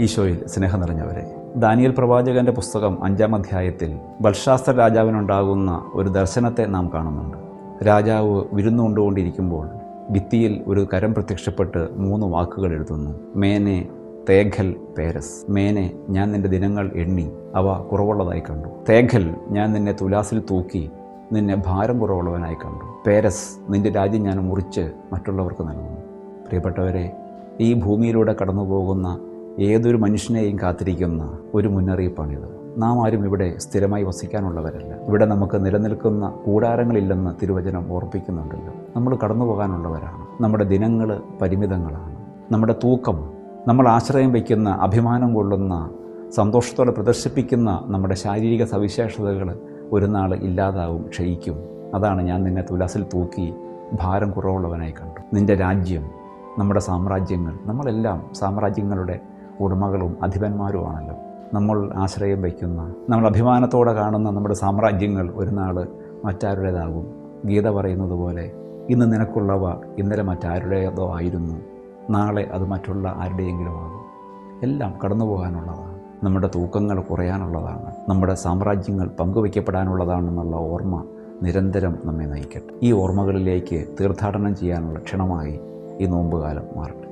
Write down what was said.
ഈശോയിൽ സ്നേഹം നിറഞ്ഞവരെ, ദാനിയേൽ പ്രവാചകന്റെ പുസ്തകം 5-ാം അധ്യായത്തിൽ ബൽഷാസ്സർ രാജാവിനുണ്ടാകുന്ന ഒരു ദർശനത്തെ നാം കാണുന്നുണ്ട്. രാജാവ് വിരുന്നു കൊണ്ടുകൊണ്ടിരിക്കുമ്പോൾ ഭിത്തിയിൽ ഒരു കരം പ്രത്യക്ഷപ്പെട്ട് 3 വാക്കുകൾ എഴുതുന്നു. മേനെ തേഘൽ പേരസ്. മേനെ, ഞാൻ നിന്റെ ദിനങ്ങൾ എണ്ണി, അവ കുറവുള്ളതായി കണ്ടു. തേഘൽ, ഞാൻ നിന്നെ തുലാസിൽ തൂക്കി, നിന്നെ ഭാരം കുറവുള്ളവനായി കണ്ടു. പേരസ്, നിന്റെ രാജ്യം ഞാൻ മുറിച്ച് മറ്റുള്ളവർക്ക് നൽകുന്നു. പ്രിയപ്പെട്ടവരെ, ഈ ഭൂമിയിലൂടെ കടന്നു പോകുന്ന ഏതൊരു മനുഷ്യനെയും കാത്തിരിക്കുന്ന ഒരു മുന്നറിയിപ്പാണിത്. നാം ആരും ഇവിടെ സ്ഥിരമായി വസിക്കാനുള്ളവരല്ല. ഇവിടെ നമുക്ക് നിലനിൽക്കുന്ന കൂടാരങ്ങളില്ലെന്ന് തിരുവചനം ഓർപ്പിക്കുന്നുണ്ടല്ലോ. നമ്മൾ കടന്നു പോകാനുള്ളവരാണ്. നമ്മുടെ ദിനങ്ങൾ പരിമിതങ്ങളാണ്. നമ്മുടെ തൂക്കം, നമ്മൾ ആശ്രയം വയ്ക്കുന്ന, അഭിമാനം കൊള്ളുന്ന, സന്തോഷത്തോടെ പ്രദർശിപ്പിക്കുന്ന നമ്മുടെ ശാരീരിക സവിശേഷതകൾ ഒരു നാൾ ഇല്ലാതാവും, ക്ഷയിക്കും. അതാണ് ഞാൻ നിന്നെ തുലാസിൽ തൂക്കി ഭാരം കുറവുള്ളവനായി കണ്ടു. നിന്റെ രാജ്യം, നമ്മുടെ സാമ്രാജ്യങ്ങൾ, നമ്മളെല്ലാം സാമ്രാജ്യങ്ങളുടെ ഉടമകളും അധിപന്മാരുമാണല്ലോ. നമ്മൾ ആശ്രയം വയ്ക്കുന്ന, നമ്മൾ അഭിമാനത്തോടെ കാണുന്ന നമ്മുടെ സാമ്രാജ്യങ്ങൾ ഒരു നാൾ മറ്റാരുടേതാകും. ഗീത പറയുന്നത് പോലെ, ഇന്ന് നിനക്കുള്ളവ ഇന്നലെ മറ്റാരുടേതോ ആയിരുന്നു, നാളെ അത് മറ്റുള്ള ആരുടെയെങ്കിലും ആകും. എല്ലാം കടന്നു പോകാനുള്ളതാണ്. നമ്മുടെ തൂക്കങ്ങൾ കുറയാനുള്ളതാണ്. നമ്മുടെ സാമ്രാജ്യങ്ങൾ പങ്കുവയ്ക്കപ്പെടാനുള്ളതാണെന്നുള്ള ഓർമ്മ നിരന്തരം നമ്മെ നയിക്കട്ടെ. ഈ ഓർമ്മകളിലേക്ക് തീർത്ഥാടനം ചെയ്യാനുള്ള ക്ഷണമായി ഈ നോമ്പുകാലം മാറട്ടെ.